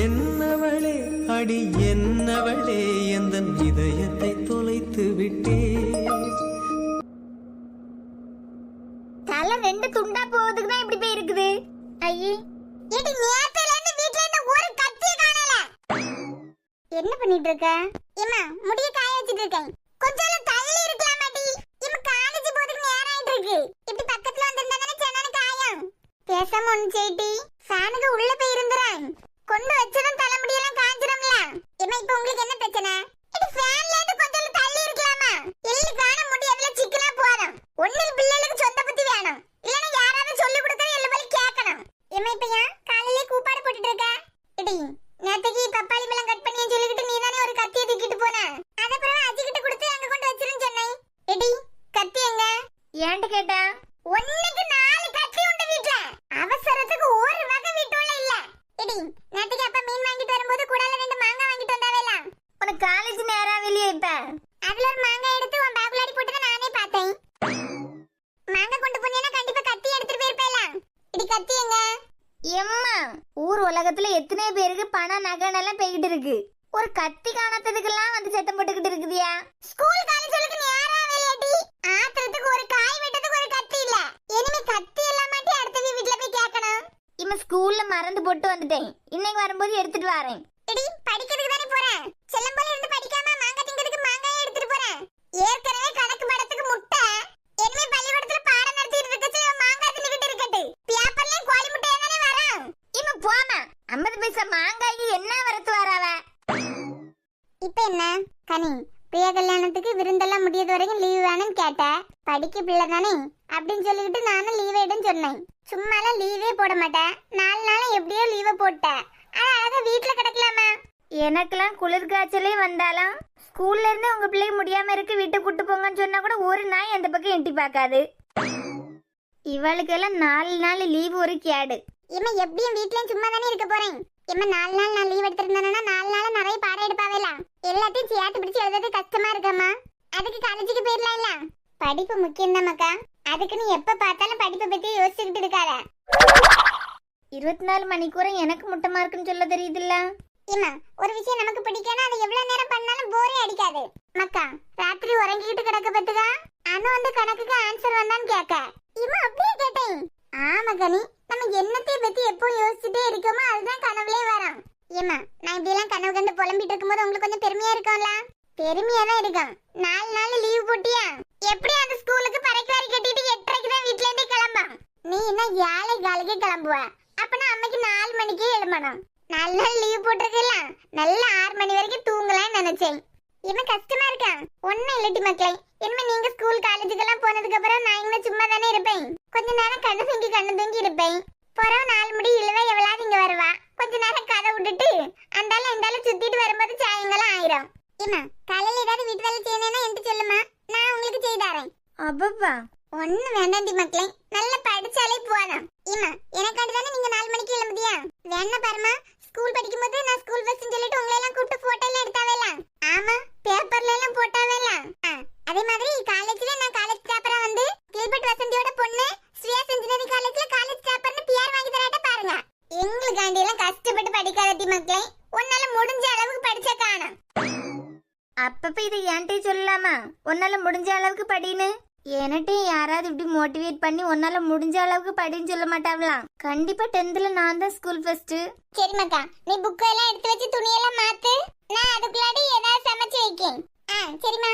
என்னவளே அடி என்னவளே எந்தன் இதயத்தை தொலைத்து விட்டே. தலை ரெண்டு துண்டா போவதுக்கு தான் இப்படி போய் இருக்குது. ஐயே ஏடி நேத்துல இருந்து வீட்ல இருந்து ஒரு கத்திய காணல. என்ன பண்ணிட்டு இருக்க? ஏமா முடிய காய வச்சிட்டு இருக்கேன். கொஞ்சம் தள்ளி இருக்கலாமாடி? இம்மா காலேஜ் போறதுக்கு நேரம் ஆயிட்டு இருக்கு. இப்படி பக்கத்துல வந்திருந்தா தானே சேனன காயம். பேசாம ஒன்னு செய்டி. ஃபேனுக்கு உள்ள போய் இருந்துறேன். கொண்டு வச்சதும் தலைமுடியெல்லாம் காஞ்சிரும்ல. ஏமா இப்போ உங்களுக்கு என்ன பிரச்சனை? இது ஃபேன்ல இருந்து கொஞ்சம் தள்ளி இருக்கலாமா? எள்ளி காண முடி எவ்வளவு சிக்கனா போறோம். ஒண்ணில் பிள்ளைகளுக்கு சொந்த புத்தி வேணும். இல்லனா யாராவது சொல்லி கொடுத்தா எல்ல பலி கேட்கணும். ஏமா இப்போ ஏன் காலையிலே கூப்பாடு போட்டுட்டு இருக்க? இடி நேத்துக்கு பப்பாளி பழம் கட் பண்ணியே சொல்லிக்கிட்டு நீ தானே ஒரு கத்தியை தூக்கிட்டு போன. அத பிறகு அஜி கிட்ட கொடுத்து அங்க கொண்டு வச்சிருன்னு சொன்னேன். இடி கத்தி எங்க? ஏன்ட்ட கேட்டா? ஒண்ணுக்கு 4 கத்தி உண்டு வீட்ல. அவசரத்துக்கு ஒரு வகை வீட்டுல இல்ல. இடி நேத்துக்கு அப்பா மீன் வாங்கிட்டு வரும்போது கூடால 2 மாங்காய் வாங்கிட்டு வந்தாவேல. உனக்கு காலேஜ் நேரா வெளியே இப்ப. அதுல ஒரு மாங்காய் எடுத்து உன் பேக்லாடி போட்டு நானே பார்த்தேன். மாங்காய் கொண்டு போனேனா கண்டிப்பா கத்தி எடுத்துட்டு போயிருப்பேல. இடி கத்தி எங்க? எம்மா ஊர் உலகத்துல எத்தனை பேருக்கு பணம் நகைனெல்லாம் போயிட்டு இருக்கு. ஒரு கத்தி காணாததுக்கெல்லாம் வந்து சத்தம் போட்டுக்கிட்டு இருக்குதியா? ஸ்கூல் காலேஜ்களுக்கு நேரா வேலையாடி. ஆத்திரத்துக்கு ஒரு காய் வெட்டதுக்கு ஒரு கத்தி இல்ல. இனிமே கத்தி எல்லாம் மாட்டி அடுத்த வீட்ல போய் கேட்கணும். இம்மா ஸ்கூல்ல மறந்து போட்டு வந்துட்டேன். இன்னைக்கு வரும்போது எடுத்துட்டு வரேன். எடி படிக்கிறதுக்கு தானே போறேன். செல்லம் போல இருந்து படிக்காம மாங்காய் திங்கிறதுக்கு மாங்காயை எடுத்துட்டு போறேன். ஏற்கனவே கணக்கு படத்துக்கு முட்டை. இனிமே பள்ளிக்கூடத்துல பாடம் நடத்திட்டு இருக்கச்சு மாங்காய் தின்னுகிட்டு இருக்கட்டு. பேப்பர்லயும் கோழி முட்டையா தானே வரும். இம்மா போமா 50 பைசா மாங்காய்க்கு என்ன வரத்து வராவ? இப்ப என்ன கனி பிரியா கல்யாணத்துக்கு விருந்தெல்லாம் முடியாத வரைக்கும் லீவ் வேணும்னு கேட்ட. படிக்க பிள்ளை தானே அப்படின்னு சொல்லிக்கிட்டு நானும் லீவ் எடுன்னு சொன்னேன். சும்மாலாம் லீவே போட மாட்டேன். 4 நாள் எப்படியோ லீவை போட்டேன். அழகா வீட்டுல கிடக்கலாமா? எனக்கெல்லாம் குளிர் காய்ச்சலே வந்தாலும் ஸ்கூல்ல இருந்து உங்க பிள்ளைக்கு முடியாம இருக்கு வீட்டை கூட்டு போங்கன்னு சொன்னா கூட ஒரு நாய் அந்த பக்கம் எட்டி பார்க்காது. இவளுக்கெல்லாம் 4 நாள் லீவு ஒரு கேடு. இம்மா எப்படியும் வீட்லயும் சும்மா தானே இருக்க போறேன். இம்மா 4 நாள் நான் லீவ் எடுத்திருந்தேன்னா 4 நாள் நிறைய பாடம் எடுப்பாவேல. எல்லாத்தையும் சேர்த்து பிடிச்சு எழுதுறது கஷ்டமா இருக்கம்மா. அதுக்கு காலேஜுக்கு போயிடலாம் இல்ல. படிப்பு முக்கியம் தான் மக்கா. அதுக்கு நீ எப்ப பார்த்தாலும் படிப்பை பத்தி யோசிச்சுக்கிட்டு இருக்காத. 24 மணிக்கூறும் எனக்கு முட்டை மார்க்குன்னு சொல்ல தெரியுதுல்ல. இம்மா ஒரு விஷயம் நமக்கு பிடிக்கனா அது எவ்வளவு நேரம் பண்ணாலும் போரே அடிக்காது. மக்கா ராத்திரி உறங்கிட்டு கிடக்க பத்துக்கா அனு வந்து கணக்குக்கு ஆன்சர் வந்தான்னு கேட்க. இம்மா அப்படியே கேட்டேன். ஆமா கனி நம்ம என்னத்தை பத்தி எப்போ யோசிச்சுட்டே இருக்கோமோ அதுதான் கனவுலயே வரும். ஏமா நான் இப்படி எல்லாம் கனவு கண்டு புலம்பிட்டு இருக்கும்போது உங்களுக்கு கொஞ்சம் பெருமையா இருக்கும்ல? பெருமையா தான் இருக்கும். 4 நாள் லீவ் போட்டியா? எப்படி அந்த ஸ்கூலுக்கு பறைக்காரி கட்டிட்டு 8:30க்கு தான் வீட்ல இருந்தே கிளம்பும். நீ என்ன 7:15க்கு கிளம்புவ. அப்பனா அம்மைக்கு 4 மணிக்கே எழும்பணும். 4 நாள் லீவ் போட்டிருக்கல நல்ல 6 மணி வரைக்கும் தூங்கலாம்னு நினைச்சேன். என்ன கஷ்டமா இருக்கா? ஒன்னும் இல்லட்டி மக்களே. இனிமே நீங்க ஸ்கூல் காலேஜுக்கெல்லாம் போனதுக்கு அப்புறம் நான் இங்க சும்மா தானே இருப்பேன். கொஞ்ச நேரம் கண்ணு தூங்கி இருப்பேன். பிறகு 4 முடி இழுவ எவ்வளவு இங்க வருவா. கொஞ்ச நேரம் கதை விட்டுட்டு அந்தாலும் இந்தாலும் சுத்திட்டு வரும்போது சாயங்காலம் ஆயிரும். இம்மா காலையில ஏதாவது வீட்டு வேலை செய்யணும்னா என்கிட்ட சொல்லுமா, நான் உங்களுக்கு செய்தாரேன். அப்பப்பா ஒன்னும் வேண்டாண்டி மக்களே, நல்லா படிச்சாலே போதும். இம்மா எனக்காண்டி தானே நீங்க 4 மணிக்கு எழும்புதியா? வேணா பாருமா ஸ்கூல் படிக்கும்போது நான் ஸ்கூல் பஸ்ன்னு சொல்லிட்டு உங்களை எல்லாம் கூப்பிட்டு போட்டோ எல்லாம் எடுத்தாவேலாம். ஆமா பேப்பர்ல எல்லாம் போட்டாவேலாம். அதே மாதிரி காலேஜ்ல நான் காலேஜ் டாப்பரா வந்து கில்பர்ட் வசந்தியோட பொண்ணு ஸ்ரீயாஸ் இன்ஜினியரிங் காலேஜ்ல காலேஜ் டாப்பர்னு பிஆர் வாங்கி தராட்ட பாருங்க. எங்களுக்காண்டி எல்லாம் கஷ்டப்பட்டு படிக்காதட்டி மக்களே, உன்னால முடிஞ்ச அளவுக்கு படிச்சா காணும். அப்பப்ப இதை என்கிட்ட சொல்லலாமா? உன்னால முடிஞ்ச அளவுக்கு படின்னு. எனட்டையும் யாராவது இப்படி மோட்டிவேட் பண்ணி உன்னால முடிஞ்ச அளவுக்கு படின்னு சொல்ல மாட்டாங்களாம். கண்டிப்பா 10th நான் தான் ஸ்கூல் ஃபர்ஸ்ட். சரி மக்கா நீ புக் எல்லாம் எடுத்து வச்சு துணியெல்லாம் மாத்து. நான் அதுக்குள்ளாடி ஏதாவது சமைச்சு வைக்கேன். சரிமா.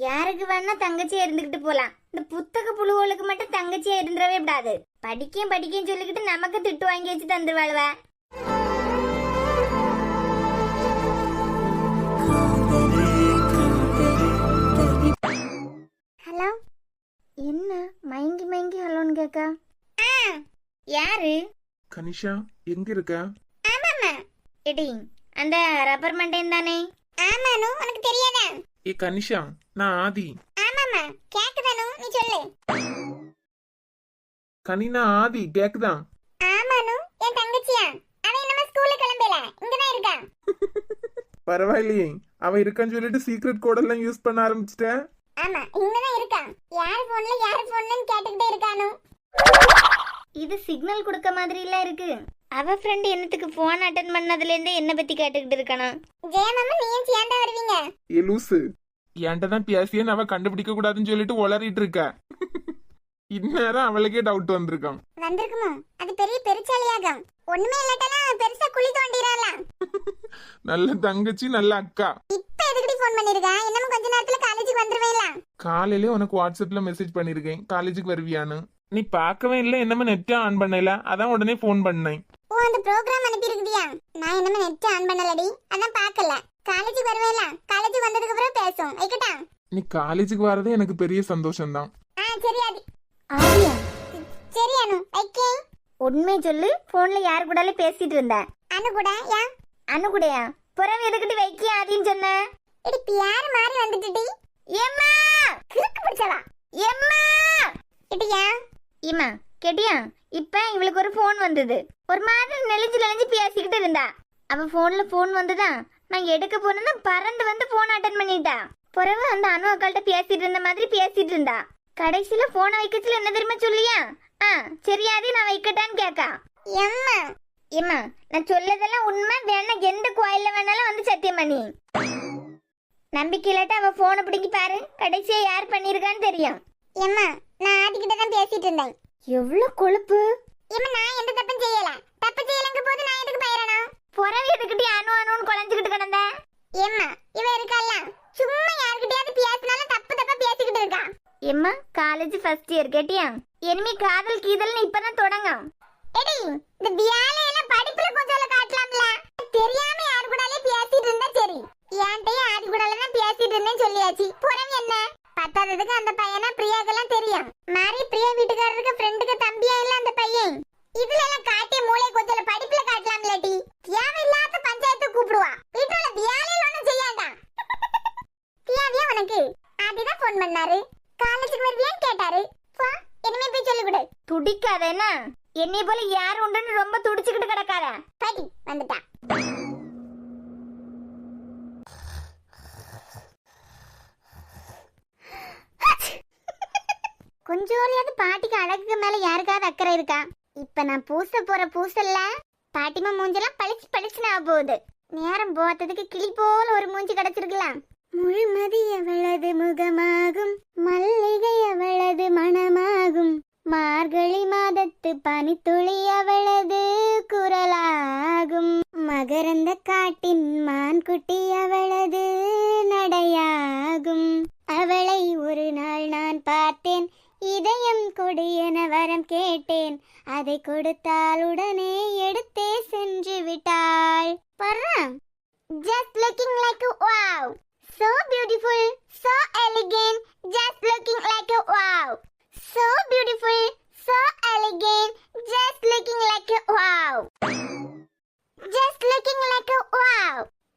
யாருக்கு வேணா தங்கச்சியா இருந்துகிட்டு போலாம். இந்த புத்தக புழுவுகளுக்கு மட்டும் தங்கச்சியா இருந்துடவே விடாது. படிக்கேன் சொல்லிக்கிட்டு நமக்கு திட்டு வாங்கி வச்சு தந்துருவாளுவ. ஹலோ என்ன மயங்கி ஹலோன்னு கேக்கா? யாரு? கனிஷா எங்க இருக்க? ஆமாமா எடி அந்த ரப்பர் மண்டையன் தானே? ஆமானு உனக்கு தெரியாதா? ஏ கனிஷா நான் ஆதி. ஆமாமா கேக்குதானு நீ சொல்லு. கனினா ஆதி கேக்குதா? ஆமானு என் தங்கச்சியா. அவன் நம்ம ஸ்கூல்ல கிளம்பல இங்க தான் இருக்கா. பரவாயில்லையே அவ இருக்கான்னு சொல்லிட்டு சீக்ரெட் கோட் எல்லாம் யூஸ் பண்ண ஆரம்பிச்சிட்ட. ஆமா இங்க தான் இருக்கா. யார் போன்ல யார் போன்லன்னு கேட்டுக்கிட்டே இருக்கானு. இது சிக்னல் கொடுக்க மாதிரி இல்ல இருக்கு. அவ ஃப்ரெண்ட் என்னத்துக்கு போன் அட்டெண்ட் பண்ணதுல இருந்தே என்ன பத்தி கேட்டுக்கிட்டு இருக்கானா? ஜெயமாமா நீயும் சேர்ந்தா வருவீங்க? ஏ லூசு, என்கிட்ட தான் பேசியே அவ கண்டுபிடிக்க கூடாதுன்னு சொல்லிட்டு உளறிட்டு இருக்க. இந்நேரம் அவளுக்கே டவுட் வந்திருக்கான். வந்திருக்குமோ? அது பெரிய பெருச்சாலியாகும். ஒண்ணுமே இல்லாட்டலாம் பெருசா குழி தோண்டிரலாம். நல்ல தங்கச்சி, நல்ல அக்கா. இப்ப எதுக்கு ஃபோன் பண்ணிருக்க? இன்னும் கொஞ்ச நேரத்துல காலேஜுக்கு வந்துருவேல. காலையிலே உனக்கு வாட்ஸ்அப்ல மெசேஜ் பண்ணிருக்கேன் காலேஜுக்கு வருவியான்னு. நீ பார்க்கவே இல்லை, என்னமே நெட்டே ஆன் பண்ணல, அதான் உடனே ஃபோன் பண்ணேன். ஓ அந்த ப்ரோகிராம் அனுப்பி இருக்குதியா? நான் என்னமே நெட் ஆன் பண்ணலடி, அதான் பார்க்கல. காலேஜுக்கு வருவேல, காலேஜுக்கு வந்ததுக்கு அப்புறம் பேசுவோம். வைக்கட்டா? நீ காலேஜுக்கு வரதே எனக்கு பெரிய சந்தோஷம் தான். சரி ஆதி. ஆதியா? சரி அனு, வைக்கே. உண்மை சொல்லு, போன்ல யார் கூடல பேசிட்டு இருந்த? அனு கூட. யா அனு கூடயா? புறவு எதுக்கிட்டு வைக்கே ஆதின்னு சொன்ன? எடி பியார் மாதிரி வந்துட்டுடி. ஏம்மா கிறுக்கு பிடிச்சவா. ஏம்மா எடியா? ஏம்மா கேட்டியா? இப்ப இவளுக்கு ஒரு போன் வந்தது. ஒரு மாதிரி நெளிஞ்சு பேசிக்கிட்டு இருந்தா. அவ போன்ல போன் வந்ததா, நான் எடுக்க போனேன்னா பறந்து வந்து போன் அட்டெண்ட் பண்ணிட்டா. புறவு அந்த அனு அக்காள்கிட்ட பேசிட்டு இருந்த மாதிரி பேசிட்டு இருந்தா. கடைசியில போனை வைக்கச்சுல என்ன தெரியுமா சொல்லியா? சரியாதி நான் வைக்கட்டான்னு கேக்கா. எம்மா எம்மா நான் சொல்லதெல்லாம் உண்மை, வேணா எந்த கோயில்ல வேணாலும் வந்து சத்தியம் பண்ணி. நம்பிக்கை இல்லாட்ட அவ போனை பிடிக்கி பாரு, கடைசியா யார் பண்ணிருக்கான்னு தெரியும். எம்மா நான் ஆதிக்கிட்ட தான் பேசிட்டு இருந்தேன். எவ்வளவு கொழுப்பு. எம்மா நான் எந்த தப்பும் செய்யல. தப்பு செய்யலங்க போது நான் எதுக்கு பயிரணும்? புறவி எதுக்கிட்டு அணுன்னு குழஞ்சுக்கிட்டு கிடந்த? எம்மா இவ இருக்கல்ல, சும்மா யார்கிட்டயாவது பேசினாலும் தப்பு தப்பா பேசிக்கிட்டு இருக்கா. எம்மா காலேஜ் ஃபர்ஸ்ட் இயர் கேட்டியா? இனிமே காதல் கீதல்னு இப்பதான் தொடங்கும். எடி இந்த வியாலையில படிப்புல கொஞ்சம் காட்டலாம்ல. தெரியாம யார் கூடலே பேசிட்டு இருந்தா சரி. ஏன்ட்டே ஆதி கூடல தான் பேசிட்டு இருந்தேன்னு சொல்லியாச்சு. புறம் என்ன? பத்தாததுக்கு அந்த பையனா பிரியாக்கெல்லாம் தெரியும். மாறி பிரியா வீட்டுக்காரருக்கு ஃப்ரெண்டுக்கு தம்பியா இல்ல அந்த பையன். இதுல எல்லாம் காட்டிய மூளை கொஞ்சம் படிப்புல காட்டலாம்ல டி. தேவையில்லாத பஞ்சாயத்து கூப்பிடுவா. வீட்டுல வியாலையில ஒண்ணும் செய்யாதா. தேவையா உனக்கு? ஆதிதான் போன் பண்ணாரு. காலேஜுக்கு வருவியான்னு கேட்டாரு. வா இனிமே போய் சொல்லி கொடு. துடிக்காத என்ன? என்னைய போல யார் உண்டுன்னு ரொம்ப துடிச்சுக்கிட்டு கிடக்காத. படி வந்துட்டா. கொஞ்சோரியாவது பாட்டிக்கு அழகுக்கு மேல யாருக்காவது அக்கறை இருக்கா? இப்ப நான் பூச போற பூசல்ல பாட்டிமா மூஞ்செல்லாம் பளிச்சுன்னு ஆக போகுது. நேரம் போத்ததுக்கு கிளி போல ஒரு மூஞ்சி கிடைச்சிருக்கலாம். முழுமதி அவளது முகமாகும், மல்லிகை அவளது மணமாகும், மார்கழி மாதத்து பனித்துளி அவளது குரலாகும், மகரந்த காட்டின் மான்குட்டி அவளது நடையாகும். அவளை ஒரு நாள் நான் பார்த்தேன், இதயம் கொடு என வரம் கேட்டேன், அதை கொடுத்தால் உடனே எடுத்தே சென்று விட்டாள். பர்றா just looking like a wow, so beautiful, so elegant, just looking like a wow, so beautiful, so elegant, just looking like a wow, just looking like a wow.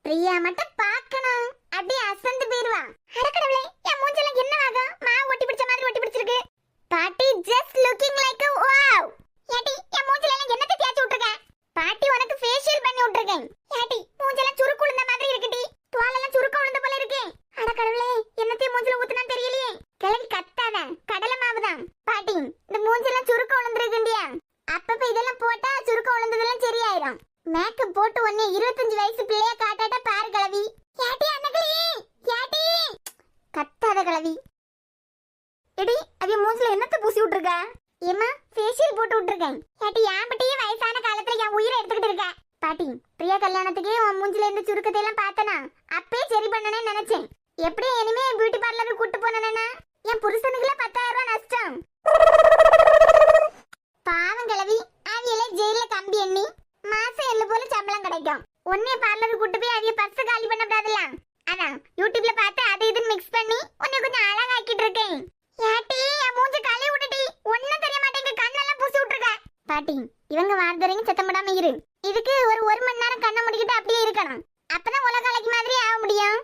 Priya மட்டும் பார்க்கணும், அப்படியே அசந்து போயிருவா. அடக்கடவுளே, என் மூஞ்செல்லாம் என்ன ஆகும்? மாவு ஒட்டி பிடிச்ச மாதிரி ஒட்டி பிடிச்சிருக்கு. பாட்டி just looking like a wow. ஏடி என் மூஞ்சில எல்லாம் என்னத்தை தேய்ச்சி விட்டுருக்க? பாட்டி உனக்கு ஃபேஷியல் பண்ணி விட்டுருக்கேன். ஏடி மூஞ்செல்லாம் சுருக்கு விழுந்த மாதிரி இருக்குடி, தோலெல்லாம் சுருக்க விழுந்த போல இருக்கு. அடக்கடவுளே, என்னத்தையும் மூஞ்சில ஊத்துனா தெரியலையே. கிளவி கத்தாத, கடலை மாவுதான். பாட்டி இந்த மூஞ்செல்லாம் சுருக்க விழுந்துருக்குண்டியா? அப்பப்ப இதெல்லாம் போட்டா சுருக்க விழுந்ததெல்லாம் சரியாயிரும். மேக்கப் போட்டு ஒன்னே 25 வயசு பிள்ளைய காட்டாட்ட பாரு கிளவி. ஏடி அண்ணகளே, ஏடி கத்தாத கிளவி. எடி அவிய மூஞ்சில என்னத்தை பூசி விட்டுருக்க? ஏமா ஃபேஷியல் போட்டு விட்டுருக்கேன். ஏடி யாம்பட்டியே வயசான காலத்துல என் உயிரை எடுத்துக்கிட்டு இருக்க. பாட்டி பிரியா கல்யாணத்துக்கே உன் மூஞ்சில இருந்து சுருக்கத்தை எல்லாம் பார்த்தனா அப்பே சரி பண்ணனே நினைச்சேன். எப்படி இனிமே பியூட்டி பார்லருக்கு கூட்டு போனேன்னா என் புருஷனுக்குல 10,000 ரூபாய் நஷ்டம். பாவம் கிளவி, அவியல ஜெயில கம்பி எண்ணி மாசம் எள்ளு போல சம்பளம் கிடைக்கும். உன்னைய பார்லருக்கு கூட்டு போய் அவிய பர்ஸ் காலி பண்ணக்கூடாதுல்ல. அதான் யூடியூப்ல பார்த்து அது இதுன்னு மிக்ஸ் பண்ணி உன்னை கொஞ்சம் அழகாக்கிட்டு இருக்கேன். ஏட்டி என் மூஞ்சி கழுவி விட்டுடி, ஒன்னும் தெரிய மாட்டேங்க, கண்ணெல்லாம் பூசி விட்டுருக்க. பாட்டி இவங்க வார்த்தையும் சத்தம் போடாம இரு. இதுக்கு ஒரு மணி நேரம் கண்ணை முடிக்கிட்டு அப்படியே இருக்கணும். அப்பதான் உலக அழகி மாதிரி ஆக முடியும்.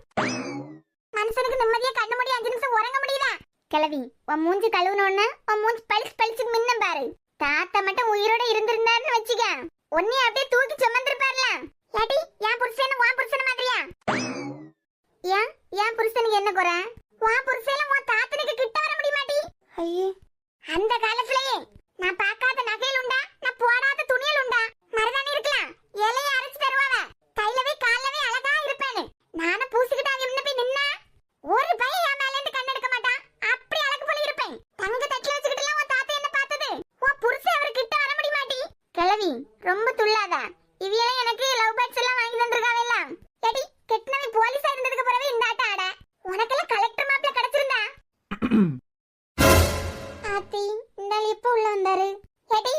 மனுஷனுக்கு நிம்மதியா கண்ணு மூடி 5 நிமிஷம் உறங்க முடியல. கிளவி உன் மூஞ்சி கழுவுனோன்னு உன் மூஞ்சி பளிச்சு மின்ன பாரு. தாத்தா மட்டும் உயிரோட இருந்திருந்தாருன்னு வச்சுக்க, உன்னைய அப்படியே தூக்கி சுமந்திருப்பார்ல. ஏடி என் புருஷன் உன் புருஷன் மாதிரியா? என் புருஷனுக்கு என்ன குறை? உன் புருஷன் உன் தாத்தனுக்கு கிட்ட வர முடிய மாட்டி. ஐயே அந்த காலத்திலேயே நான் பார்க்காத நகையில் உண்டா, நான் போடாத துணியில் உண்டா? மருதாணி இருக்கலாம், இலையை அரைச்சு தருவாவ. கையிலவே கால்லவே அழகா இருப்பேன்னு நானும் பூசிக்கிட்டு அவன் முன்ன போய் நின்னா ஒரு பையன் என் மேல இருந்து கண்ணெடுக்க மாட்டான். அப்படி அழகு போல இருப்பேன். தங்க தட்டுல வச்சுக்கிட்டுலாம் உன் தாத்தா என்ன பார்த்தது? உன் புருஷன் அவர் கிட்ட வர முடிய மாட்டி. கிழவி ரொம்ப துள்ளாத. இவியெல்லாம் எனக்கு லவ் பேர்ட்ஸ் எல்லாம் வாங்கி தந்திருக்காவ. எடி கெட்டனவை போலீஸா இருந்ததுக்கு பிறகு இந்த ஆட்ட ஆட. உனக்கெல்லாம் கலெக்டர் மாப்ள கிடைச்சிருந்தா? ஆத்தி இந்தால எப்போ உள்ள வந்தாரு? எடி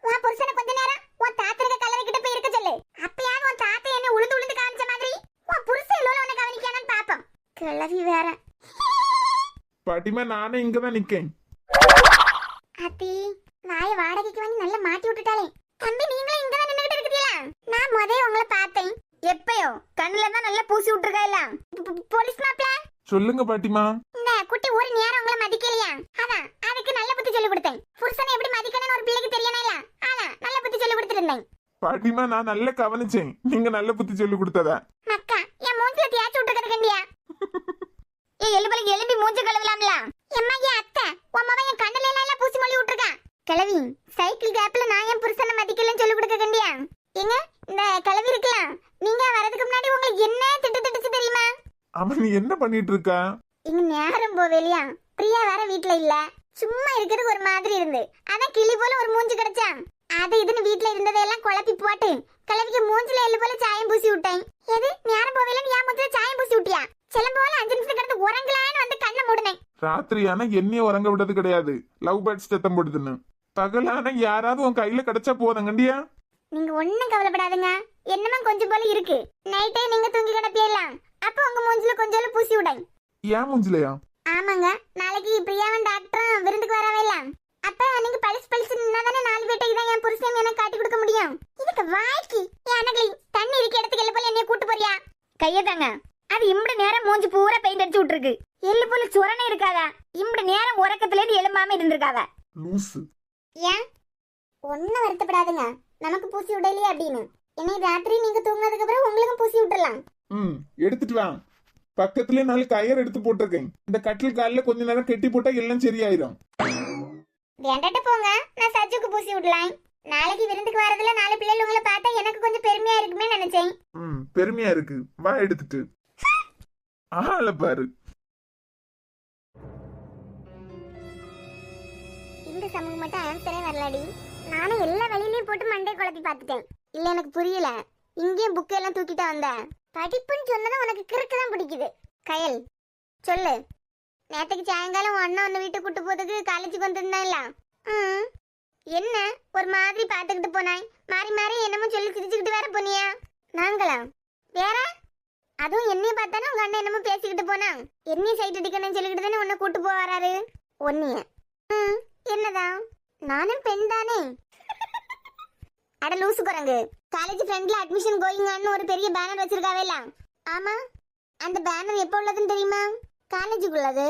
உன் புருஷனை கொஞ்ச நேரம் உன் தாத்தனுக்கு கலரை கிட்ட போய் இருக்க சொல்லு. அப்பயாவது உன் தாத்தா என்ன உளுந்து உளுந்து காமிச்ச மாதிரி உன் புருஷன் எல்லோரும் உன்னை கவனிக்கானு பாப்போம். கிழவி வேற. பாட்டிமா நானே இங்கதான் நிக்கேன். ஆத்தி வாய வாடகைக்கு வாங்கி நல்லா மாட்டி விட்டுட்டாலே. தம்பி நீங்களும் இங்கதான் நின்னுகிட்டு இருக்கீங்களா? நான் முதல்ல உங்களை பார்த்தேன். எப்பயோ கண்ணுல தான் நல்லா பூசி விட்டுருக்கா. போலீஸ் மாப்ள சொல்லுங்க பாட்டிமா. இந்த குட்டி ஒரு நேரம் உங்களை மதிக்கலையா? அதான் அதுக்கு நல்ல புத்தி சொல்லி கொடுத்தேன். புருஷனை எப்படி மதிக்கணும்னு ஒரு பிள்ளைக்கு தெரியணும்ல, அதான் நல்ல புத்தி சொல்லி கொடுத்துருந்தேன். பாட்டிமா நான் நல்லா கவனிச்சேன், நீங்க நல்ல புத்தி சொல்லி கொடுத்ததா. மக்கா என் மூஞ்சில தேய்ச்சி விட்டுருக்கிறது கண்டியா? ஏ எலும்பலுக்கு எலும்பி மூஞ்சி கழுவலாம்ல. எம்மா என் அத்தை உன் மவன் என் கண்ணுல எல்லாம் பூசி மொழி விட்டுருக்கான். கிழவி சைக்கிள் கேப்ல நான் என் புருஷனை மதிக்கலன்னு சொல்லி கொடுக்க கண்டியா? ஏங்க இந்த கிழவி இருக்கலாம், நீங்க வரதுக்கு முன்னாடி உங்களுக்கு என்ன திட்டுச்சு தெரியுமா? அவன் நீ என்ன பண்ணிட்டு இருக்கா? இங்க நேரம் போவேலியா, பிரியா வேற வீட்ல இல்ல, சும்மா இருக்கிறதுக்கு ஒரு மாதிரி இருந்து அதான் கிளி போல ஒரு மூஞ்சி கிடைச்சா. அது இதுன்னு வீட்ல இருந்ததையெல்லாம் குழப்பி போட்டு கிழவிக்கு மூஞ்சில எள்ளு போல சாயம் பூசி விட்டேன். எது நேரம் போவேலன்னு என் மூஞ்சில சாயம் பூசி விட்டியா? சிலம் போல 5 நிமிஷம் கிடந்து உறங்கலான்னு வந்து கண்ணை மூடுனேன். ராத்திரியான என்னைய உறங்க விட்டது கிடையாது, லவ் பேர்ட்ஸ் சத்தம் போடுதுன்னு. பகலான யாராவது உன் கையில கிடைச்சா போதும் கண்டியா? நீங்க ஒண்ணும் கவலைப்படாதுங்க, என்னமா கொஞ்சம் போல இருக்கு. நைட்டே நீங்க தூங்கி கிடப்பியலாம், அப்ப உங்க மூஞ்சில கொஞ்சம் பூசி விடேன். ஏன் மூஞ்சிலையா? ஆமாங்க, நாளைக்கு பிரியாவன் டாக்டரும் விருந்துக்கு வரவே. அப்ப நீங்க பளிச்சு பளிச்சு நின்னாதானே 4 பேட்டைக்கு தான் என் புருஷன் எனக்கு காட்டி கொடுக்க முடியும். இதுக்கு வாய்க்கு எனக்கு தண்ணி இருக்க இடத்துக்கு எள்ளு போல என்னைய கூட்டு போறியா? கையதாங்க, அது இம்புடு நேரம் மூஞ்சி பூரா பெயிண்ட் அடிச்சு விட்டுருக்கு. எள்ளு போல சுரணை இருக்காதா? இம்புடு நேரம் உறக்கத்துல இருந்து எலும்பாம இருந்திருக்காதா? லூசு. ஏன் ஒன்னும் வருத்தப்படாதுங்க, நமக்கு பூசி விடலையே அப்படின்னு. என்னை ராத்திரி நீங்க தூங்கினதுக்கு அப்புறம் உங்களுக்கும் பூசி விட்டுறலாம். எடுத்துட்டு வா. பக்கத்துலயே 4 கயர் எடுத்து போட்டிருக்கேன். இந்த கட்டில் காலில் கொஞ்ச நேரம் கெட்டி போட்டா எல்லாம் சரியாயிரும். வேண்டாட்ட போங்க, நான் சஜுக்கு பூசி விடலாம். நாளைக்கு விருந்துக்கு வரதுல 4 பிள்ளைகள் உங்களை பார்த்தா எனக்கு கொஞ்சம் பெருமையா இருக்குமே நினைச்சேன். பெருமையா இருக்கு, வா எடுத்துட்டு. ஆள பாரு. இந்த சமூகம் மட்டும் ஆன்சரே வரலடி. நானும் எல்லா வழியிலயும் போட்டு மண்டை குழப்பி பார்த்துட்டேன். இல்ல எனக்கு புரியல, இங்கேயும் புக் எல்லாம் தூக்கிட்டு வந்தேன். படிப்புன்னு சொன்னதும் உனக்கு கிறுக்கு தான் பிடிக்குது. கயல் சொல்லு, நேற்றுக்கு சாயங்காலம் அண்ணன் ஒன்று வீட்டுக்கு கூட்டு போறதுக்கு காலேஜுக்கு வந்திருந்தான்ல, என்ன ஒரு மாதிரி பார்த்துக்கிட்டு போனாய்? மாறி மாறி என்னமோ சொல்லி சிரிச்சுக்கிட்டு வேற போனியா? நாங்களா வேற? அதுவும் என்னைய பார்த்தானே உங்க அண்ணன் என்னமோ பேசிக்கிட்டு போனா. என்னைய சைட் அடிக்கணும்னு சொல்லிக்கிட்டு தானே உன்னை கூட்டு போவாராரு. ஒன்னிய என்னதான் நானும் பெண் தானே. அட லூசு குரங்கு, காலேஜ் ஃப்ரெண்ட்ல அட்மிஷன் கோயிங்கான்னு ஒரு பெரிய பேனர் வச்சிருக்காவேல. ஆமா, அந்த பேனர் எப்போ உள்ளதுன்னு தெரியுமா? காலேஜுக்குள்ளது.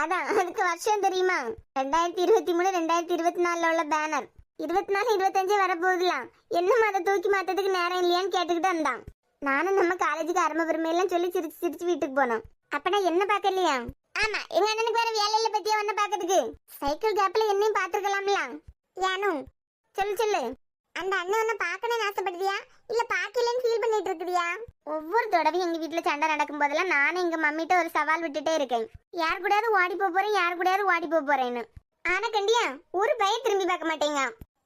அதான் அதுக்கு வருஷம் தெரியுமா? 2023 2024 உள்ள பேனர். 24 25 வரப்போகுதுலாம். என்னமா அதை தூக்கி மாத்ததுக்கு நேரம் இல்லையான்னு கேட்டுக்கிட்டு வந்தான். நானும் நம்ம காலேஜுக்கு அருமை பெருமையெல்லாம் சொல்லி சிரிச்சு சிரிச்சு வீட்டுக்கு போனோம். அப்ப நான் என்ன பாக்கலையா? ஆமா, எங்க அண்ணனுக்கு வேற வேலையில பத்தியா ஒன்ன பாக்கிறதுக்கு. சைக்கிள் கேப்ல என்னையும் பாத்துருக்கலாம்ல. ஏனோ சொல்லு சொல்லு, அந்த அண்ணன் ஒன்ன பாக்கணும்னு ஆசைப்படுறியா இல்ல பாக்கலன்னு ஃபீல் பண்ணிட்டு இருக்கிறியா? ஒவ்வொரு தடவையும் எங்க வீட்டுல சண்டை நடக்கும் போதெல்லாம் நானும் எங்க மம்மிட்ட ஒரு சவால் விட்டுட்டே இருக்கேன். யார் கூடயாவது ஓடி போறேன், யார் கூடயாவது ஓடி போறேன்னு. ஆனா கண்டியா ஒரு பயம் திரும்பி பார்க்க மாட்டேங்க.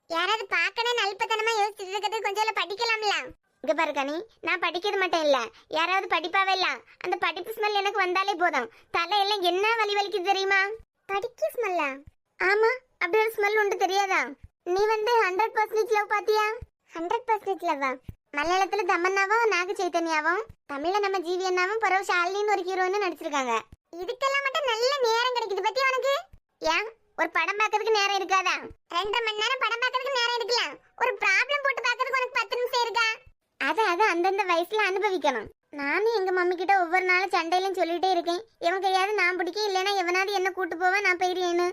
யாராவது பாக்கணும்னு அல்பத்தனமா யோசிச்சுட்டு இருக்கிறது கொஞ்சம் படிக்கலாம்ல. இங்க பாரு கனி, நான் படிக்கிறது மட்டும் இல்ல, யாராவது படிப்பாவே இல்ல, அந்த படிப்பு ஸ்மெல் எனக்கு வந்தாலே போதும் தலையெல்லாம் என்ன வலி வலிக்குது தெரியுமா? படிக்க ஸ்மெல்லா? ஆமா, அப்படி ஒரு ஸ்மெல் உண்டு தெரியாதா? நீ 100% லவ் பாத்தியா? 100% லவ்வா? மலையாளத்துல தமன்னாவும் நாக சைத்தன்யாவும், தமிழ்ல நம்ம ஜீவி அண்ணாவும் பரவ ஷாலினின்னு ஒரு ஹீரோன்னு நடிச்சிருக்காங்க. இதுக்கெல்லாம் மட்டும் நல்ல நேரம் கிடைக்குது பத்தியா உனக்கு? ஏன் ஒரு படம் பார்க்கறதுக்கு நேரம் இருக்காதா? 2.5 மணி நேரம் படம் பார்க்கறதுக்கு நேரம் இருக்கலாம். ஒரு ப்ராப்ளம் போட்டு பார்க்கறதுக்கு உனக்கு 10 நிமிஷம் இருக்கா? அத அந்தந்த வயசுல அனுபவிக்கணும். நானும் எங்க மம்மி கிட்ட ஒவ்வொரு நாளும் சண்டையிலும் சொல்லிட்டே இருக்கேன், எவன் கையாவது நான் பிடிக்க, இல்லைன்னா எவனாவது என்ன கூட்டு போவேன், நான் போயிருவேன்னு.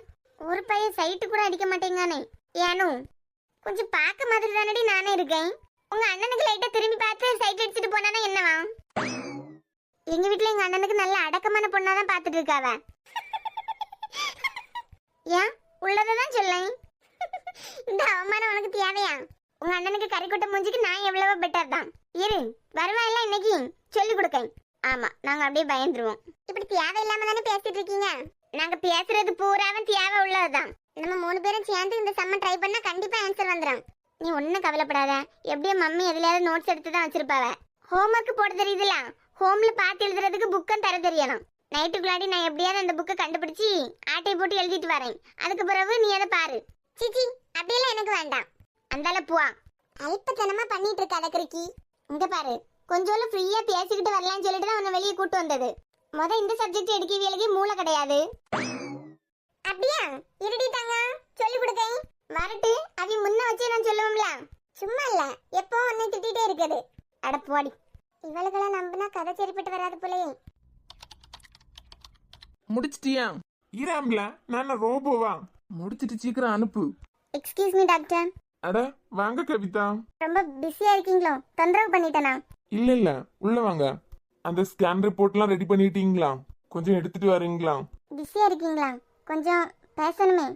ஒரு பையன் சைட்டு கூட அடிக்க மாட்டேங்கானே. ஏனோ கொஞ்சம் பார்க்க மாதிரி தானடி நானே இருக்கேன். உங்க அண்ணனுக்கு லைட்டா திரும்பி பார்த்து சைட் அடிச்சுட்டு போனானா என்னவா? எங்க வீட்டுல எங்க அண்ணனுக்கு நல்ல அடக்கமான பொண்ணாதான் பாத்துட்டு இருக்காவ. ஏன் உள்ளதான் சொல்லேன். இந்த அவமானம் உனக்கு தேவையா? உங்க அண்ணனுக்கு கறி கொட்ட மூஞ்சிக்கு நான் எவ்வளவோ பெட்டர் தான். இரு, வருவாயில்ல இன்னைக்கு சொல்லி கொடுக்கேன். ஆமா, நாங்க அப்படியே பயந்துருவோம். இப்படி தேவையில்லாம தானே பேசிட்டு இருக்கீங்க. நாங்க பேசுறது பூராவும் தேவை உள்ளதுதான். நம்ம 3 பேரும் சேர்ந்து இந்த சம்ம ட்ரை பண்ணா கண்டிப்பா ஆன்சர் வந்துடும். நீ ஒன்னும் கவலைப்படாத. எப்படியோ மம்மி எதுலயாவது நோட்ஸ் எடுத்து தான் வச்சிருப்பாவ. ஹோம்ஒர்க் போட தெரியுதுல, ஹோம்ல பார்த்து எழுதுறதுக்கு புக்கும் தர தெரியணும். நைட்டுக்குள்ளாடி நான் எப்படியாவது அந்த புக்கை கண்டுபிடிச்சி ஆட்டை போட்டு எழுதிட்டு வரேன். அதுக்கு பிறகு நீ அதை பாரு. சிச்சி, அப்படியெல்லாம் எனக்கு வேண்டாம். அந்தால பூவா அல்பத்தனமா பண்ணிட்டு இருக்காத கிறுக்கி. இங்க பாரு, கொஞ்சோல ஃப்ரீயா பேசிக்கிட்டு வரலாம்னு சொல்லிட்டு தான் உன்னை வெளியே கூட்டு வந்தது. இந்த சப்ஜெக்ட் எடுக்கவியலுக்கு மூளை கிடையாது. அப்படியா? இருடிட்டாங்க, சொல்லி கொடுக்கேன். வரட்டு, அவி முன்ன வச்சு நான் சொல்லுவோம்ல. சும்மா இல்ல, எப்போ உன்னை திட்டிகிட்டே இருக்குது. அட போடி, இவளுக்கெல்லாம் நம்பினா கதை சரிப்பட்டு வராது போலயே. முடிச்சிட்டியா? ஈராம்ல நான் ரோபோவா? முடிச்சிட்டு சீக்கிரம் அனுப்பு. Excuse me doctor. அட வாங்க கவிதா. ரொம்ப பிஸியா இருக்கீங்களோ? தொந்தரவு பண்ணிட்டேனா? இல்ல இல்ல, உள்ள வாங்க. அந்த ஸ்கேன் ரிப்போர்ட்லாம் ரெடி பண்ணிட்டீங்களா? கொஞ்சம் எடுத்துட்டு வரீங்களா? பிஸியா இருக்கீங்களா? கொஞ்சம் பேசணுமே.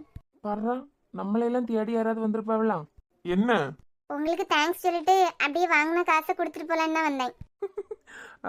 பர்றா, நம்மளையெல்லாம் தேடி யாராவது வந்திருப்பாவலாம். என்ன? உங்களுக்கு தேங்க்ஸ் சொல்லிட்டு அப்படியே வாங்கின காசை கொடுத்துட்டு போலான்னு தான் வந்தேன்.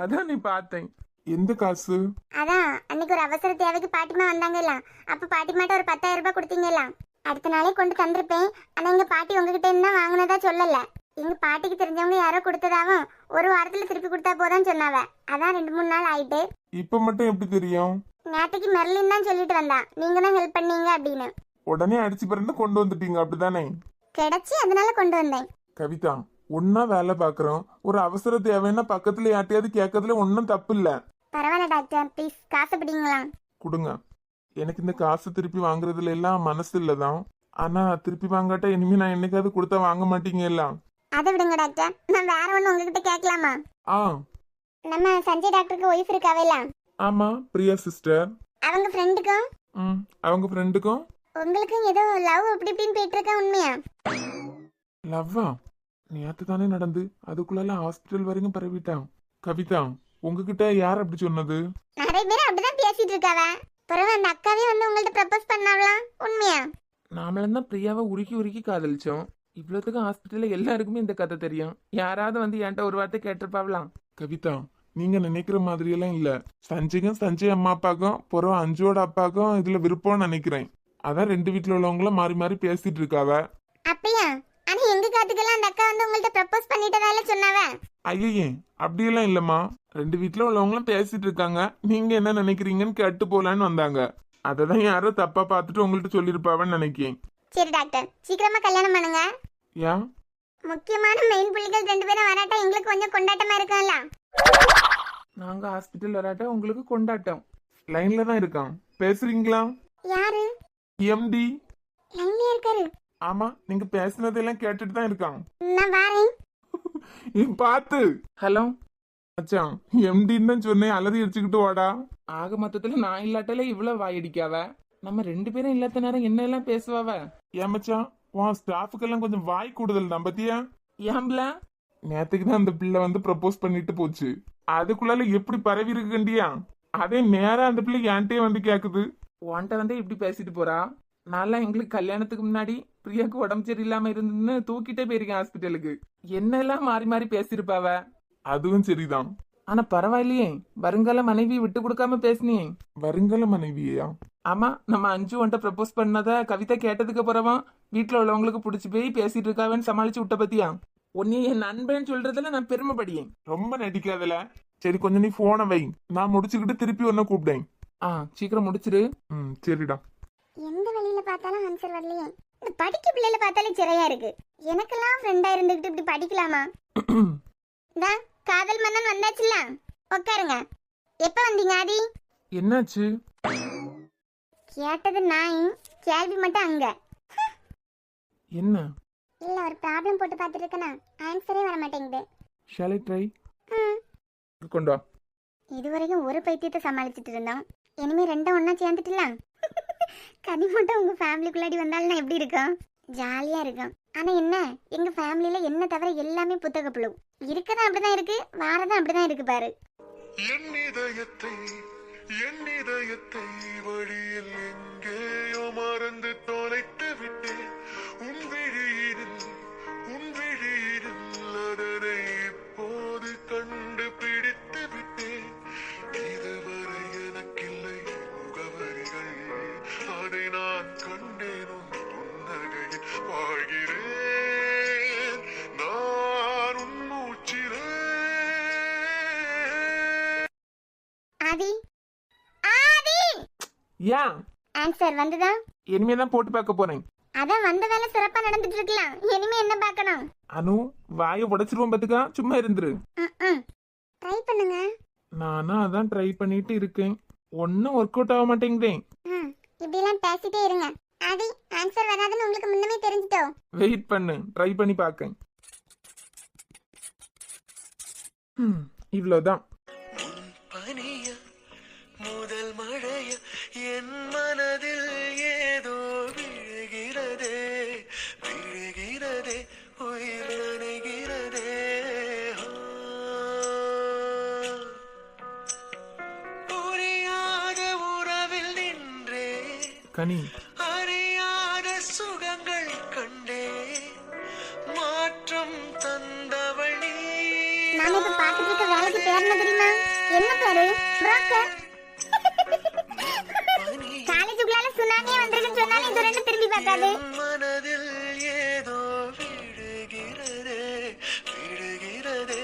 அதான் நீ பார்த்தேன். எந்த காசு? அதான் அன்னைக்கு ஒரு அவசர தேவைக்கு பாட்டிமா வந்தாங்கல்ல, அப்ப பாட்டிமாட்ட ஒரு 10,000 ரூபாய் கொடுத்தீங்கல்ல. அடுத்த நாளே கொண்டு தந்திருப்பேன். ஆனா எங்க பாட்டி உங்ககிட்ட இருந்தா வாங்கினதா சொல்லல. எங்க பாட்டிக்கு தெரிஞ்சவங்க யாரோ கொடுத்ததாவும் ஒரு வாரத்துல திருப்பி கொடுத்தா போதான்னு சொன்னாவ. அதான் 2-3 நாள் ஆயிட்டு. இப்ப மட்டும் எப்படி தெரியும்? நேற்றுக்கு மெர்லின் தான் சொல்லிட்டு வந்தா, நீங்க தான் ஹெல்ப் பண்ணீங்க அப்படின்னு. உடனே அடிச்சு பிறந்து கொண்டு வந்துட்டீங்க அப்படிதானே? கிடைச்சி அதனால கொண்டு வந்தேன். கவிதா, ஒன்னா வேலை பாக்குறோம். ஒரு அவசர தேவைன்னா பக்கத்துல யார்ட்டையாவது கேட்கறதுல ஒன்னும் தப்பு இல்ல. பரவாயில்ல டாக்டர், ப்ளீஸ் காசு பிடிங்களா? கொடுங்க. எனக்கு இந்த காசு திருப்பி வாங்குறதுல எல்லாம் மனசு இல்லதான். ஆனா திருப்பி வாங்காட்ட இனிமே நான் என்னைக்காவது கொடுத்தா வாங்க மாட்டீங்க எல்லாம். அதை விடுங்க டாக்டர், நான் வேற ஒண்ணு உங்ககிட்ட கேட்கலாமா? ஆ, நம்ம சஞ்சய் டாக்டருக்கு ஒய்ஃப் இருக்காவேல? ஆமா, பிரியா சிஸ்டர். அவங்க ஃப்ரெண்டுக்கும் அவங்க ஃப்ரெண்டுக்கும் உங்களுக்கும் ஏதோ லவ் அப்படி இப்படின்னு போயிட்டு இருக்கா, உண்மையா? லவ்வா? நேத்து தானே நடந்து, அதுக்குள்ள ஹாஸ்பிட்டல் வரைக்கும் பரவிட்டான். கவிதா, உங்ககிட்ட யார் அப்படி சொன்னது? நிறைய பேர் அப்படிதான் பேசிட்டு இருக்காவ. பிறகு அந்த அக்காவே வந்து உங்கள்ட்ட ப்ரப்போஸ் பண்ணாவலாம், உண்மையா? நாமளும் தான் பிரியாவை உருக்கி உருக்கி காதலிச்சோம். இவ்வளவுக்கு ஹாஸ்பிட்டல்ல எல்லாருக்குமே இந்த கதை தெரியும். யாராவது வந்து என்கிட்ட ஒரு வார்த்தை கேட்டிருப்பாவலாம். கவிதா, நீங்க நினைக்கிற மாதிரி எல்லாம் இல்ல. சஞ்சய் அம்மா அப்பாக்கும் பிறகு அஞ்சுவோட அப்பாக்கும் இதுல விருப்பம்னு நினைக்கிறேன். அதான் 2 வீட்டுல உள்ளவங்களும் மாறி மாறி பேசிட்டு இருக்காவ. அப்படியா? ஆனா எங்க காத்துக்கெல்லாம் அந்த அக்கா வந்து உங்கள்ட்ட ப்ரப்போஸ் பண்ணிட்டதால சொன்னாவ. ஐயே, அப்படியெல்லாம் இல்லம்மா. 2 வீட்டுல உள்ளவங்களும் பேசிட்டு இருக்காங்க. நீங்க என்ன நினைக்கிறீங்கன்னு கேட்டு போலான்னு வந்தாங்க. அததான் யாரோ தப்பா பார்த்துட்டு உங்கள்ட்ட சொல்லிருப்பாவன்னு நினைக்கிறேன். சரி டாக்டர், சீக்கிரமா கல்யாணம் பண்ணுங்க. ஏன்? முக்கியமான மெயின் புள்ளிகள் 2 பேரும் வராட்டா எங்களுக்கு கொஞ்சம் கொண்டாட்டமா இருக்கும்ல. நாங்க ஹாஸ்பிட்டல் வராட்டா உங்களுக்கு கொண்டாட்டம். லைன்ல தான் இருக்கான், பேசுறீங்களா? யாரு? எம்டி. லைன்ல இருக்காரு? ஆமா, நீங்க பேசுனதெல்லாம் கேட்டுட்டு தான் இருக்கான். நான் வரேன். பாத்து. ஹலோ மச்சான், எம்டின்னு தான் சொன்னேன், அலறி அடிச்சுக்கிட்டு வாடா. ஆக மொத்தத்துல நான் இல்லாட்டால இவ்வளவு வாயடிக்காவ. நம்ம 2 பேரும் இல்லாத நேரம் என்ன எல்லாம் பேசுவாவ. ஏன் மச்சான், உன் ஸ்டாஃபுக்கெல்லாம் கொஞ்சம் வாய் கூடுதல் தான் பத்தியா? ஏன்ல நேத்துக்கு தான் அந்த பிள்ளை வந்து ப்ரப்போஸ் பண்ணிட்டு போச்சு. அதுக்குள்ளால எப்படி பரவி இருக்குண்டியா? அதே நேரா அந்த பிள்ளை என்கிட்டயே வந்து கேக்குது. உன்கிட்ட வந்து இப்படி பேசிட்டு போறா. நான்லாம் எங்களுக்கு கல்யாணத்துக்கு முன்னாடி பிரியாக்கு உடம்பு சரியில்லாம இருந்துன்னு தூக்கிட்டே போயிருக்கேன் ஹாஸ்பிட்டலுக்கு. என்னெல்லாம் மாறி மாறி பேசிருப்பாவ. அதுவும் சரிதான். ஆனா பரவாயில்லையே, வருங்கால மனைவி விட்டு கொடுக்காம பேசினியே. வருங்கால மனைவியா? ஆமா, நம்ம அஞ்சு உன்ட்ட ப்ரப்போஸ் பண்ணத கவிதா கேட்டதுக்கு அப்புறமா வீட்டுல உள்ளவங்களுக்கு பிடிச்சி போய் பேசிட்டு இருக்காவன்னு சமாளிச்சு விட்ட பத்தியா? உன்னைய என் நண்பன் சொல்றதுல நான் பெருமைப்படியேன். ரொம்ப நடிக்காதல. சரி, கொஞ்சம் நீ போனை வை, நான் முடிச்சுக்கிட்டு திருப்பி ஒன்ன கூப்பிட்டேன். சீக்கிரம் முடிச்சிரு. சரிடா. எந்த வழியில பார்த்தாலும் ஆன்சர் வரலையே. இந்த படிக்க பிள்ளைல பார்த்தாலே சிறையா இருக்கு. எனக்கெல்லாம் ஃப்ரெண்டா இருந்துகிட்டு இப்படி படிக்கலாமா? காதல் மன்னன் வந்தாச்சுல, உட்காருங்க. எப்ப வந்தீங்க ஆதி? என்னாச்சு? கேட்டது நான், கேள்வி மட்டும் அங்க. என்ன? இல்ல, ஒரு ப்ராப்ளம் போட்டு பார்த்துட்டு இருக்கேனா, ஆன்சரே வர மாட்டேங்குது. Shall I try? கொண்டு வா. இதுவரைக்கும் ஒரு பைத்தியத்தை சமாளிச்சுட்டு இருந்தோம், இனிமே 2 ஒண்ணா சேர்ந்துட்டுலாம். கனி மட்டும் உங்க ஃபேமிலிக்குள்ளாடி வந்தாலும் எப்படி இருக்கும்? ஜாலியா இருக்கும். ஆனா என்ன, எங்க ஃபேமிலியில என்ன தவிர எல்லாமே புத்தக புழு. இருக்கதான் அப்படிதான் இருக்கு, வாரதான் அப்படிதான் இருக்கு பாரு. என் இதயத்தை வழியில் எங்கேயோ மறந்து தொலைத்து விட்டேன். ஏன் ஆன்சர் வந்துதா? இனிமேதான் போட்டு பார்க்க போறேன். அதான் வந்த வேலை சிறப்பா நடந்துட்டு இருக்கலாம். இனிமே என்ன பார்க்கணும்? அனு வாயை உடைச்சிருவோம் பாத்துக்கா, சும்மா இருந்துரு. ட்ரை பண்ணுங்க. நானும் அதான் ட்ரை பண்ணிட்டு இருக்கேன், ஒன்னும் ஒர்க் அவுட் ஆக மாட்டேங்குதேன். இப்படி எல்லாம் பேசிட்டே இருங்க. ஆதி ஆன்சர் வராதுன்னு உங்களுக்கு முன்னமே தெரிஞ்சிட்டோ? வெயிட் பண்ணு, ட்ரை பண்ணி பார்க்கேன். இவ்வளவுதான். பனிய முதல் மழைய என் மனதில் ஏதோ விழுகிறதே விழுகிறதே உயிர் நனைகிறதே. புரியாத உறவில் நின்றே கனி அறியாத சுகங்கள் கண்டே மாற்றம் தந்தவள் நீ. நாம இப்ப பாத்துட்டு இருக்க வேலைக்கு பேர் என்ன தெரியுமா? என்ன பேரு? புரோக்கர். காலேஜுக்குள்ளால சுனாமியே வந்திருக்குன்னு சொன்னாலும் இது ரெண்டு திரும்பி பார்க்காது. மனதில் ஏதோ விழுகிறதே விழுகிறதே.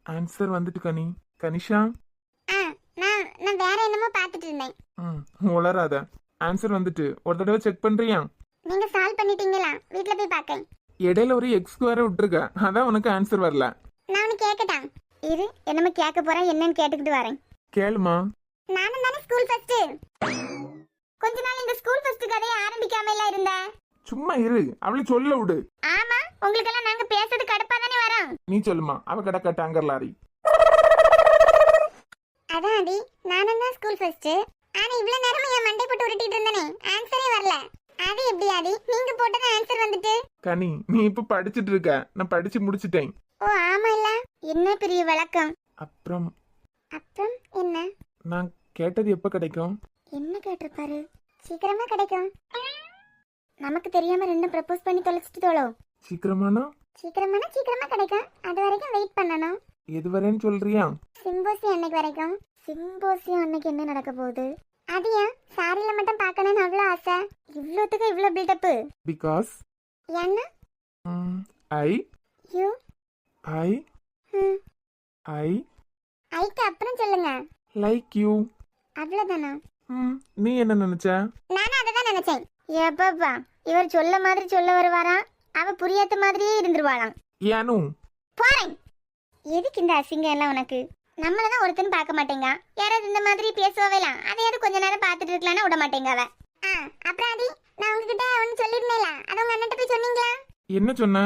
ஆன்சர் வந்துட்டு கனி. கனிஷா நான் வேற என்னமோ பாத்துட்டு இருந்தேன். உளராத. ஆன்சர் வந்துட்டு ஒரு தடவை செக் பண்றியா? நீங்க சால்வ் பண்ணிட்டீங்களா? வீட்ல போய் பாக்கேன். இடையில ஒரு எக்ஸ் வேற விட்டுருக்க, அதான் உனக்கு ஆன்சர் வரல. நான் உனக்கு கேக்கட்டா? இரு, என்னமோ கேட்க போறேன், என்னன்னு கேட்டுக்கிட்டு வரேன். கேளுமா. நானும் தானே ஸ்கூல் ஃபர்ஸ்ட். கொஞ்ச நாள் இந்த ஸ்கூல் ஃபர்ஸ்ட் கதையை ஆரம்பிக்காம எல்லாம் இருந்தேன். சும்மா இரு, அவளை சொல்ல விடு. ஆமா, உங்களுக்கு எல்லாம் நாங்க பேசுறது கடுப்பா தானே வரோம். நீ சொல்லுமா, அவ கடக்க டாங்கர் லாரி. அதான் அடி, நானும் தான் ஸ்கூல் ஃபர்ஸ்ட். ஆனா இவ்வளவு நேரம் என் மண்டை போட்டு உருட்டிட்டு இருந்தனே, ஆன்சரே வரல. அது எப்படி ஆடி? நீங்க போட்டது ஆன்சர் வந்துட்டு. கனி நீ இப்ப படிச்சிட்டு இருக்க, நான் படிச்சு முடிச்சிட்டேன். ஓ ஆமா இல்ல, என்ன பெரிய விளக்கம். அப்புறம் அப்புறம் என்ன? நான் கேட்டது எப்ப கிடைக்கும்? என்ன கேட்டிருப்பாரு? சீக்கிரமா கிடைக்கும். நமக்கு தெரியாம ரெண்டும் ப்ரப்போஸ் பண்ணி தொலைச்சிட்டு தோளோ. சீக்கிரமானா? சீக்கிரமா கிடைக்கும். அது வரைக்கும் வெயிட் பண்ணணும். எது வரேன்னு சொல்றியா? சிம்போசியம் அன்னைக்கு வரைக்கும். சிம்போசியம் அன்னைக்கு என்ன நடக்க போகுது? அது ஏன் சாரியில மட்டும் பார்க்கணும்னு அவ்வளோ ஆசை? இவ்வளோத்துக்கு இவ்வளோ பில்டப்பு? பிகாஸ் என்ன? ஐ யூ ஐ ஐ ஐக்கு அப்புறம் சொல்லுங்க. Like you. அவ்வளோதானா? நீ என்ன நினைச்ச? நானும் அதை தான் நினைச்சேன். எப்பப்பா இவர் சொல்ல மாதிரி சொல்ல வருவாராம், அவ புரியாத மாதிரியே இருந்துருவாளாம். ஏனு போறேன். எதுக்கு இந்த அசிங்கம் எல்லாம் உனக்கு? நம்மளதான் ஒருத்தன் பார்க்க மாட்டேங்க, யாராவது இந்த மாதிரி பேசுவாவேலாம், அதையாவது கொஞ்ச நேரம் பார்த்துட்டு இருக்கலாம்னா விட மாட்டேங்க அவ. அப்புறம் அதி, நான் உங்ககிட்ட ஒன்னு சொல்லிருந்தேல, அது உங்க அண்ணன் போய் சொன்னீங்களா? என்ன சொன்ன?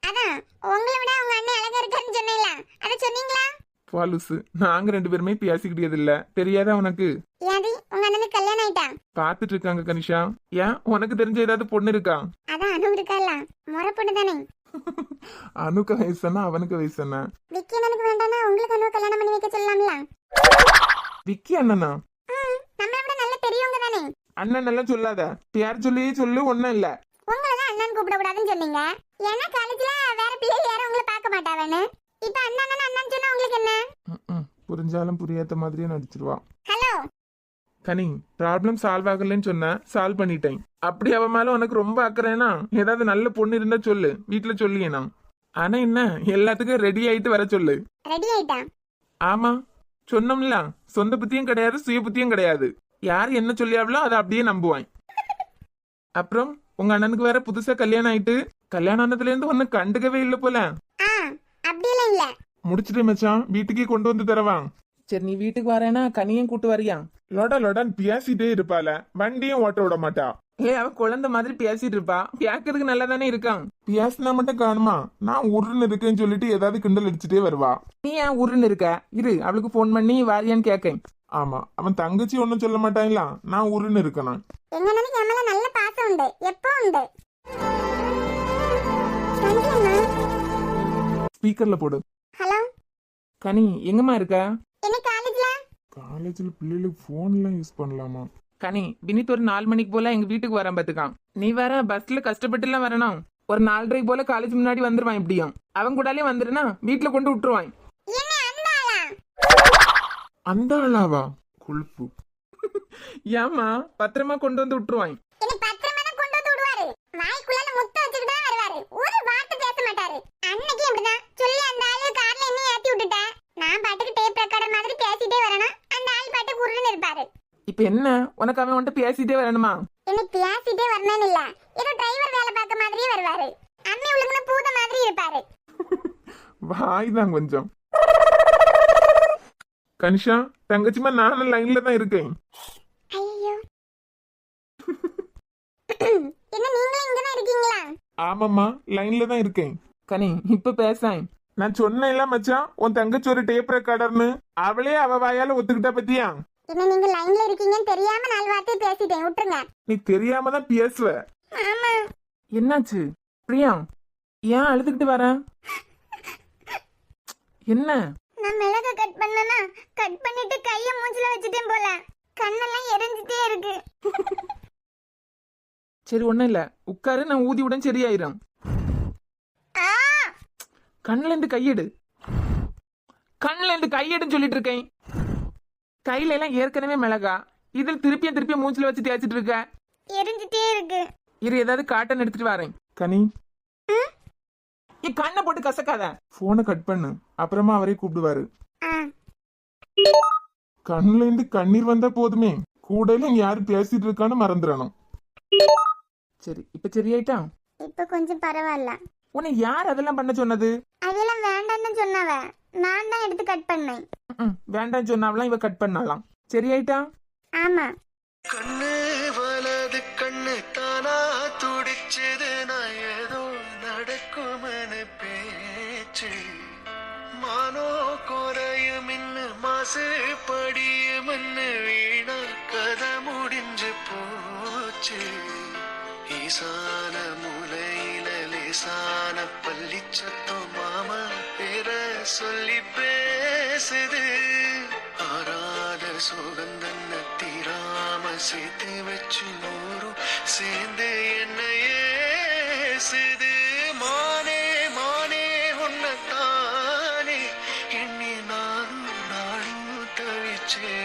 அதான் உங்களை விட உங்க அண்ணன் அழகா இருக்காருன்னு சொன்னேல, அதை சொன்னீங்களா? பாலுசு, நாங்க ரெண்டு பேருமே பேசிக்கிட்டது இல்ல, தெரியாதா உனக்கு? யாதி, உங்க அண்ணனுக்கு கல்யாணம் ஆயிட்டா? பாத்துட்டு இருக்காங்க கனிஷா. ஏன் உனக்கு தெரிஞ்ச ஏதாவது பொண்ணு இருக்கா? அதான் அனு இருக்கால, முறை பொண்ணு தானே. அனுக்கு வயசுனா அவனுக்கு வயசுனா? விக்கி அண்ணனுக்கு வேண்டாம்னா உங்களுக்கு அனு கல்யாணம் பண்ணி வைக்க சொல்லலாம்ல. விக்கி அண்ணனா? நம்மளை விட நல்ல பெரியவங்க தானே. அண்ணன் எல்லாம் சொல்லாத, பேர் சொல்லியே சொல்லு. ஒண்ணும் இல்ல, உங்களதான் அண்ணன் கூப்பிடக்கூடாதுன்னு சொன்னீங்க. ஏன்னா காலேஜ்ல வேற பிள்ளை யாரும் உங்களை பார்க்க மாட்டாவேன்னு. இப்ப அண்ணன் அண்ணன் சொன்னா உங்களுக்கு என்ன? புரிஞ்சாலும் புரியாத மாதிரியே நடிச்சிருவா. ஹலோ கனி, ப்ராப்ளம் சால்வ் ஆகலன்னு சொன்ன, சால்வ் பண்ணிட்டேன். அப்படி அவன் மேல உனக்கு ரொம்ப அக்கறைனா ஏதாவது நல்ல பொண்ணு இருந்தா சொல்லு, வீட்டுல சொல்லியேனா. ஆனா என்ன, எல்லாத்துக்கும் ரெடி ஆயிட்டு வர சொல்லு. ரெடி ஆயிட்டா? ஆமா, சொன்னோம்ல, சொந்த புத்தியும் கிடையாது, சுய புத்தியும் கிடையாது. யார் என்ன சொல்லியாவளோ அதை அப்படியே நம்புவான். அப்புறம் உங்க அண்ணனுக்கு வேற புதுசா கல்யாணம் ஆயிட்டு, கல்யாணம் ஆனதுல இருந்து ஒன்னு கண்டுக்கவே இல்ல போல. அப்படியெல்லாம் இல்ல. முடிச்சிட்டு மச்சான், வீட்டுக்கே கொண்டு வந்து தரவா? சரி, நீ வீட்டுக்கு வரேன்னா கனியும் கூட்டு வரியா? லொட லொடான்னு பேசிட்டே இருப்பால, வண்டியும் ஓட்ட விட மாட்டா. அவ குழந்தை மாதிரி பேசிட்டு இருப்பா, பேக்கிறதுக்கு நல்லா தானே இருக்கான். பேசினா மட்டும் காணுமா? நான் உருன்னு இருக்கேன்னு சொல்லிட்டு ஏதாவது கிண்டல் அடிச்சுட்டே வருவா. நீ ஏன் உருன்னு இருக்க? இரு, அவளுக்கு போன் பண்ணி வாரியான்னு கேக்கேன். ஆமா, அவன் தங்கச்சி ஒன்னும் சொல்ல மாட்டாங்களா, நான் உருன்னு இருக்கணும். எங்க அண்ணனுக்கு என் மேல நல்ல பாசம் உண்டு, எப்போ உண்டு. ஸ்பீக்கர்ல போடு. ஹலோ கனி, எங்கம்மா இருக்க? என்ன காலேஜ்ல? காலேஜ்ல பிள்ளைகளுக்கு போன் எல்லாம் யூஸ் பண்ணலாமா? கனி, வினித் ஒரு 4 மணிக்கு போல எங்க வீட்டுக்கு வரான் பாத்துக்கான். நீ வேற பஸ்ல கஷ்டப்பட்டு எல்லாம் வரணும். ஒரு 4:30 போல காலேஜ் முன்னாடி வந்துருவான். எப்படியும் அவன் கூடாலே வந்துருனா வீட்டுல கொண்டு விட்டுருவான். அந்த ஆளாவா? கொழுப்பு. ஏமா, பத்திரமா கொண்டு வந்து விட்டுருவான். அன்னைக்கு அப்படிதான் சொல்லி அந்த ஆளு கார்ல என்ன ஏத்தி விட்டுட்டேன். நான் பாட்டுக்கு டேப் ரெக்கார்டர் மாதிரி பேசிட்டே வரணும், அந்த ஆள் பாட்டுக்கு உருன்னு இருப்பாரு. இப்ப என்ன உனக்கு அவன் வந்துட்டு பேசிட்டே வரணுமா? என்ன பேசிட்டே வரணும்னு இல்ல, ஏதோ டிரைவர் வேலை பார்க்க மாதிரியே வருவாரு. அண்ணி உலகன பூத மாதிரி இருப்பாரு. வாய் தான் கொஞ்சம். கனிஷா தங்கச்சிமா நானும் லைன்ல தான் இருக்கேன். ஐயோ என்ன நீங்களும் இங்க தான் இருக்கீங்களா? ஆமாம்மா லைன்ல தான் இருக்கேன். கனி இப்ப பேசாய். நான் சொன்னேன்ல மச்சான் உன் தங்கச்சி ஒரு டேப் ரெக்கார்டர்னு, அவளே அவ வாயால ஒத்துக்கிட்டா பத்தியா? என்ன நீங்க லைன்ல இருக்கீங்கன்னு தெரியாம நாலு வார்த்தை பேசிட்டேன், விட்டுருங்க. நீ தெரியாம தான் பேசுவ. ஆமா. என்னாச்சு பிரியா? ஏன் அழுதுகிட்டு வர? என்ன? நான் மிளக கட் பண்ணனா, கட் பண்ணிட்டு கைய மூஞ்சில வச்சிட்டேன் போல. கண்ணெல்லாம் எரிஞ்சிட்டே இருக்கு. சரி ஒண்ணும் இல்ல, உட்காரு, நான் ஊதி உடன் சரியாயிரும். ஆ கண்ணுல இருந்து கையெடு, கண்ணுல இருந்து கையெடுன்னு சொல்லிட்டு இருக்கேன். கையில எல்லாம் ஏற்கனவே மிளகா, இதில் திருப்பியும் மூஞ்சில வச்சு தேய்ச்சிட்டு இருக்க. எரிஞ்சிட்டே இருக்கு. இரு ஏதாவது காட்டன் எடுத்துட்டு வரேன். கனி நீ கண்ணை போட்டு கசக்காத. போனை கட் பண்ணு, அப்புறமா அவரே கூப்பிடுவாரு. ஆ கண்ணுல இருந்து கண்ணீர் வந்தா போதுமே, கூடையில யாரு பேசிட்டு இருக்கான்னு மறந்துடணும். சரி இப்ப சரியாயிட்டா? இப்ப கொஞ்சம் பரவாயில்ல. உன்னை யார் அதெல்லாம் பண்ண சொன்னது? அதெல்லாம் வேண்டாம்னு சொன்னவ, நான் தான் எடுத்து கட் பண்ணேன். வேண்டாம் சொன்னாவெல்லாம் இவ கட் பண்ணலாம். சரியாயிட்டா? ஆமா. கண்ணு வலது கண்ணு தானா துடிச்சது, நான் ஏதோ நடக்கும்னு பேச்சு. மானோ குறையும் மாசு படியும் வீணா கதை முடிஞ்சு போச்சு. ஈசான மூலையில லேசான பள்ளிச்சத்தம் மாமா பேர சொல்லி பேசுது. ஆறாத சுகந்தன்ன தீராம சேர்த்து வச்சு ஊரும் சேர்ந்து என்ன ஏசுது. மானே மானே உன்னத்தானே எண்ணி நானும் நானும் தவிச்சே.